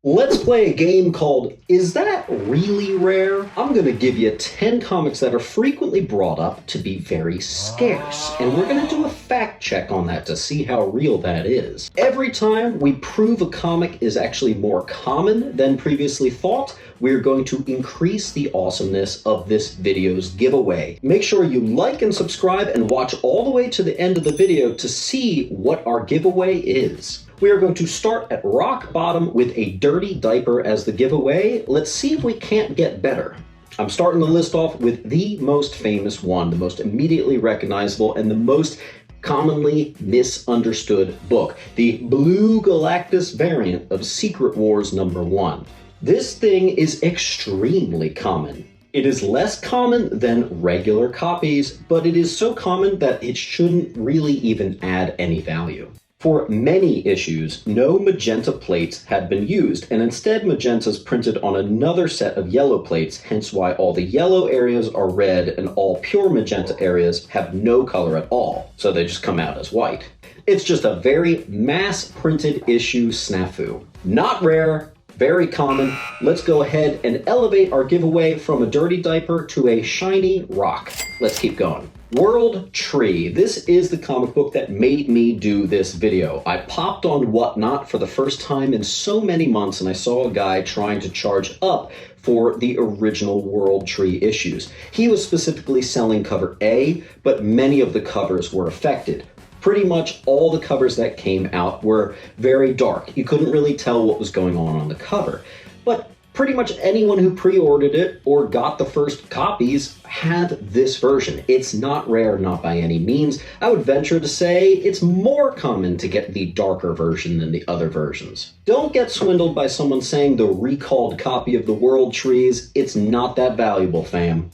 Let's play a game called Is That Really Rare? I'm going to give you 10 comics that are frequently brought up to be very scarce, and we're going to do a fact check on that to see how real that is. Every time we prove a comic is actually more common than previously thought, we're going to increase the awesomeness of this video's giveaway. Make sure you like and subscribe and watch all the way to the end of the video to see what our giveaway is. We are going to start at rock bottom with a dirty diaper as the giveaway. Let's see if we can't get better. I'm starting the list off with the most famous one, the most immediately recognizable, and the most commonly misunderstood book, the Blue Galactus variant of Secret Wars #1. This thing is extremely common. It is less common than regular copies, but it is so common that it shouldn't really even add any value. For many issues, no magenta plates had been used, and instead magentas printed on another set of yellow plates, hence why all the yellow areas are red and all pure magenta areas have no color at all, so they just come out as white. It's just a very mass-printed issue snafu. Not rare, very common. Let's go ahead and elevate our giveaway from a dirty diaper to a shiny rock. Let's keep going. World Tree. This is the comic book that made me do this video. I popped on Whatnot for the first time in so many months, and I saw a guy trying to charge up for the original World Tree issues. He was specifically selling cover A, but many of the covers were affected. Pretty much all the covers that came out were very dark. You couldn't really tell what was going on the cover. But pretty much anyone who pre-ordered it or got the first copies had this version. It's not rare, not by any means. I would venture to say it's more common to get the darker version than the other versions. Don't get swindled by someone saying the recalled copy of the World Trees. It's not that valuable, fam.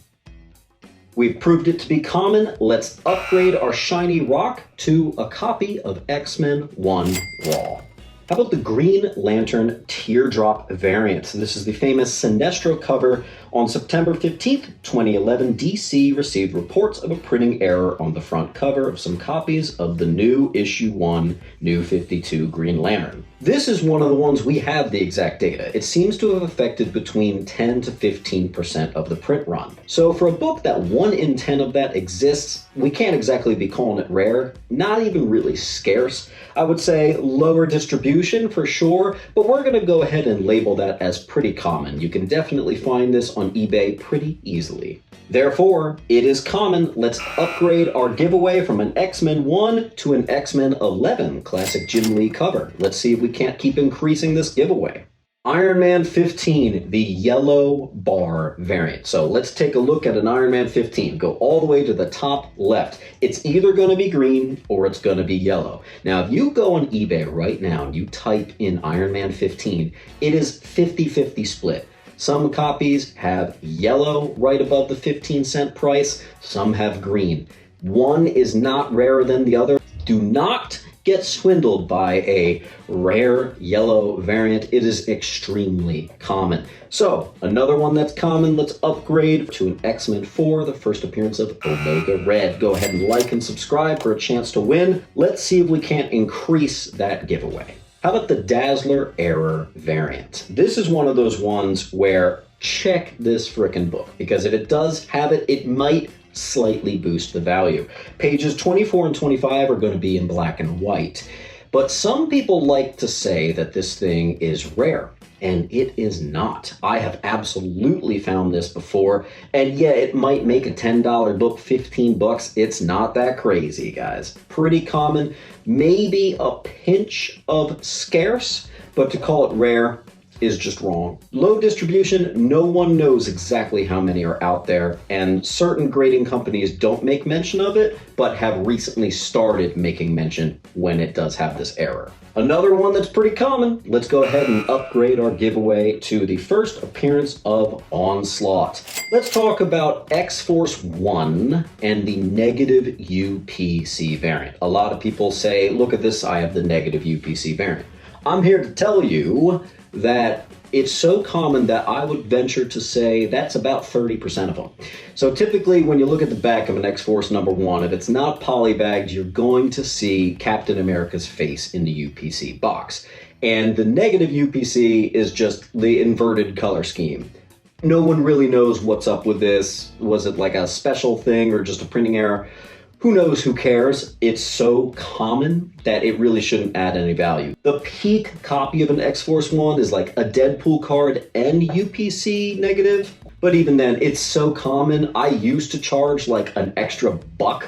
We've proved it to be common. Let's upgrade our shiny rock to a copy of X-Men 1 Raw. How about the Green Lantern Teardrop variant? This is the famous Sinestro cover. On September 15th, 2011, DC received reports of a printing error on the front cover of some copies of the new issue 1, New 52 Green Lantern. This is one of the ones we have the exact data. It seems to have affected between 10 to 15% of the print run. So for a book that 1 in 10 of that exists, we can't exactly be calling it rare, not even really scarce. I would say lower distribution for sure, but we're gonna go ahead and label that as pretty common. You can definitely find this on eBay pretty easily. Therefore, it is common. Let's upgrade our giveaway from an X-Men 1 to an X-Men 11 classic Jim Lee cover. Let's see if we can't keep increasing this giveaway. Iron Man 15, the yellow bar variant. So let's take a look at an Iron Man 15. Go all the way to the top left. It's either going to be green or it's going to be yellow. Now, if you go on eBay right now and you type in Iron Man 15, it is 50-50 split. Some copies have yellow right above the 15-cent price. Some have green. One is not rarer than the other. Do not get swindled by a rare yellow variant. It is extremely common. So another one that's common, let's upgrade to an X-Men 4, the first appearance of Omega Red. Go ahead and like and subscribe for a chance to win. Let's see if we can't increase that giveaway. How about the Dazzler Error variant? This is one of those ones where check this frickin' book, because if it does have it, it might slightly boost the value. Pages 24 and 25 are going to be in black and white, but some people like to say that this thing is rare, and it is not. I have absolutely found this before, and yeah, it might make a $10 book 15 bucks. It's not that crazy, guys. Pretty common, maybe a pinch of scarce, but to call it rare is just wrong. Low distribution, no one knows exactly how many are out there, and certain grading companies don't make mention of it, but have recently started making mention when it does have this error. Another one that's pretty common, let's go ahead and upgrade our giveaway to the first appearance of Onslaught. Let's talk about X-Force 1 and the negative UPC variant. A lot of people say, look at this, I have the negative UPC variant. I'm here to tell you that it's so common that I would venture to say that's about 30% of them. So typically when you look at the back of an X-Force #1, if it's not polybagged, you're going to see Captain America's face in the UPC box. and the negative UPC is just the inverted color scheme. No one really knows what's up with this. Was it like a special thing or just a printing error? Who knows, who cares? It's so common that it really shouldn't add any value. The peak copy of an X-Force 1 is like a Deadpool card and UPC negative, but even then, it's so common. I used to charge like an extra $1,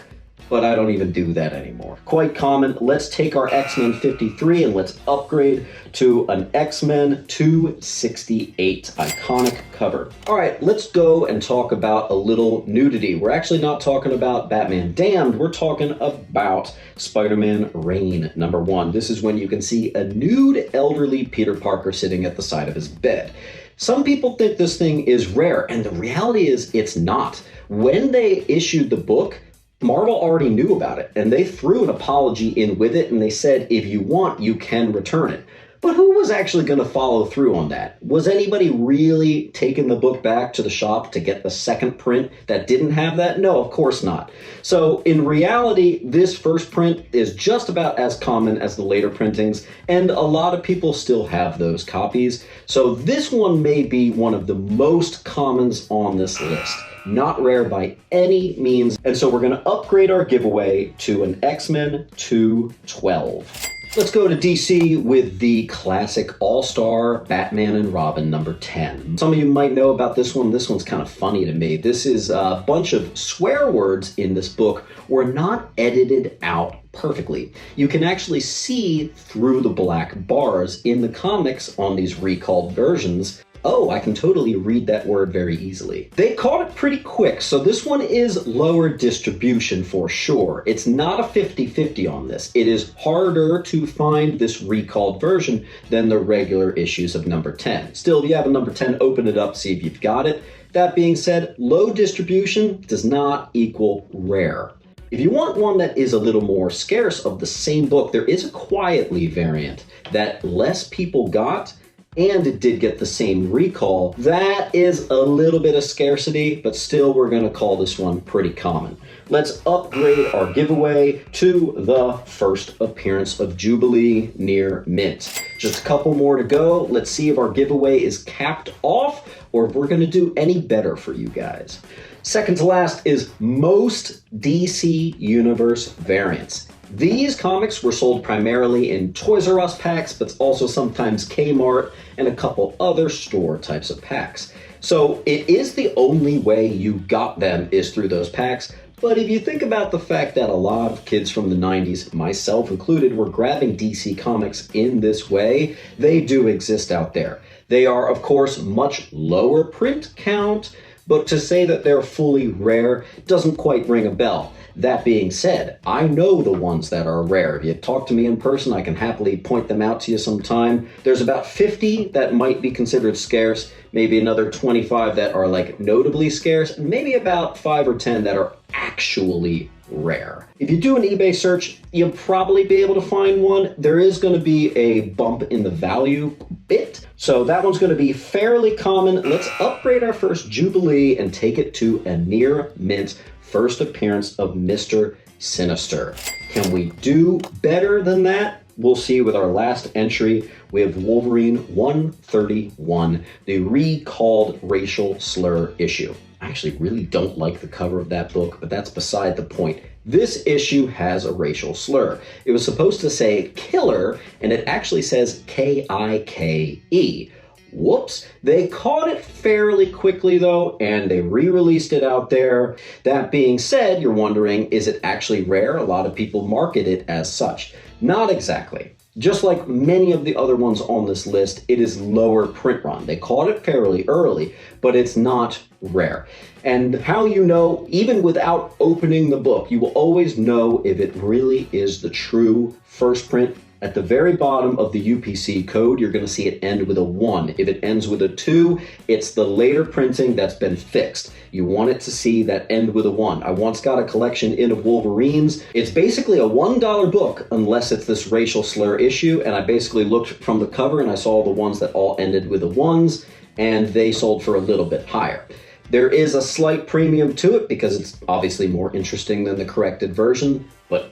but I don't even do that anymore. Quite common. Let's take our X-Men 53 and let's upgrade to an X-Men 268 iconic cover. All right, let's go and talk about a little nudity. We're actually not talking about Batman Damned, we're talking about Spider-Man Reign #1. This is when you can see a nude elderly Peter Parker sitting at the side of his bed. Some people think this thing is rare, and the reality is it's not. When they issued the book, Marvel already knew about it, and they threw an apology in with it, and they said, if you want, you can return it. But who was actually going to follow through on that? Was anybody really taking the book back to the shop to get the second print that didn't have that? No, of course not. So in reality, this first print is just about as common as the later printings, and a lot of people still have those copies. So this one may be one of the most commons on this list. Not rare by any means. And so we're going to upgrade our giveaway to an X-Men 212. Let's go to DC with the classic all-star Batman and Robin #10. Some of you might know about this one. This one's kind of funny to me. This is a bunch of swear words in this book were not edited out perfectly. You can actually see through the black bars in the comics on these recalled versions. Oh, I can totally read that word very easily. They caught it pretty quick, so this one is lower distribution for sure. It's not a 50-50 on this. It is harder to find this recalled version than the regular issues of #10. Still, if you have a #10, open it up, see if you've got it. That being said, low distribution does not equal rare. If you want one that is a little more scarce of the same book, there is a quietly variant that less people got, and it did get the same recall. That is a little bit of scarcity, but still we're going to call this one pretty common. Let's upgrade our giveaway to the first appearance of Jubilee near mint. Just a couple more to go. Let's see if our giveaway is capped off or if we're going to do any better for you guys. Second to last is most DC Universe variants. These comics were sold primarily in Toys R Us packs, but also sometimes Kmart and a couple other store types of packs. So it is the only way you got them is through those packs. But if you think about the fact that a lot of kids from the 90s, myself included, were grabbing DC comics in this way, they do exist out there. They are, of course, much lower print count, but to say that they're fully rare doesn't quite ring a bell. That being said, I know the ones that are rare. If you talk to me in person, I can happily point them out to you sometime. There's about 50 that might be considered scarce, maybe another 25 that are like notably scarce, and maybe about 5 or 10 that are actually rare. If you do an eBay search, you'll probably be able to find one. There is going to be a bump in the value bit, so that one's going to be fairly common. Let's upgrade our first Jubilee and take it to a near mint first appearance of Mr. Sinister. Can we do better than that? We'll see with our last entry. We have Wolverine 131, the recalled racial slur issue. I actually really don't like the cover of that book, but that's beside the point. This issue has a racial slur. It was supposed to say killer, and it actually says K-I-K-E. Whoops. They caught it fairly quickly though, and they re-released it out there. That being said, you're wondering, is it actually rare? A lot of people market it as such. Not exactly. Just like many of the other ones on this list, it is lower print run. They caught it fairly early, but it's not rare. And how you know, even without opening the book, you will always know if it really is the true first print. At the very bottom of the UPC code, you're going to see it end with a 1. If it ends with a 2, it's the later printing that's been fixed. You want it to see that end with a 1. I once got a collection in of Wolverines. It's basically a $1 book unless it's this racial slur issue, and I basically looked from the cover and I saw the ones that all ended with the 1s, and they sold for a little bit higher. There is a slight premium to it because it's obviously more interesting than the corrected version, but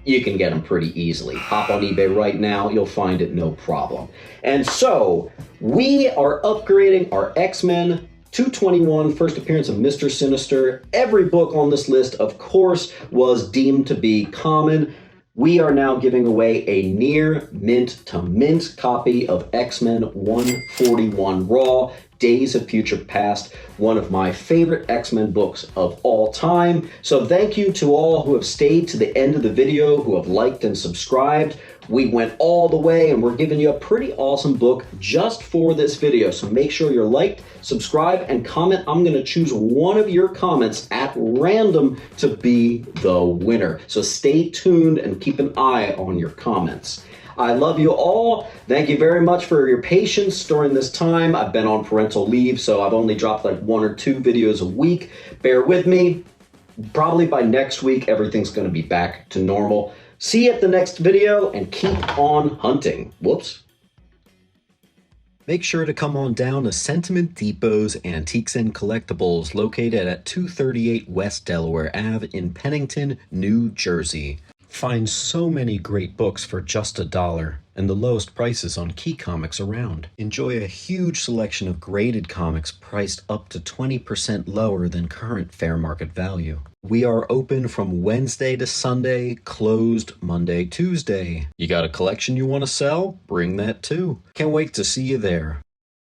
you can get them pretty easily. Hop on eBay right now, you'll find it no problem. And so, we are upgrading our X-Men 221, first appearance of Mr. Sinister. Every book on this list, of course, was deemed to be common. We are now giving away a near mint to mint copy of X-Men 141 Raw, Days of Future Past, one of my favorite X-Men books of all time. So thank you to all who have stayed to the end of the video, who have liked and subscribed. We went all the way and we're giving you a pretty awesome book just for this video. So make sure you're liked, subscribe, and comment. I'm going to choose one of your comments at random to be the winner. So stay tuned and keep an eye on your comments. I love you all. Thank you very much for your patience during this time. I've been on parental leave, so I've only dropped like 1 or 2 videos a week. Bear with me. Probably by next week, everything's going to be back to normal. See you at the next video and keep on hunting. Whoops. Make sure to come on down to Sentiment Depot's Antiques and Collectibles, located at 238 West Delaware Ave in Pennington, New Jersey. Find so many great books for just $1 and the lowest prices on key comics around. Enjoy a huge selection of graded comics priced up to 20% lower than current fair market value. We are open from Wednesday to Sunday, closed Monday, Tuesday. You got a collection you want to sell? Bring that too. Can't wait to see you there.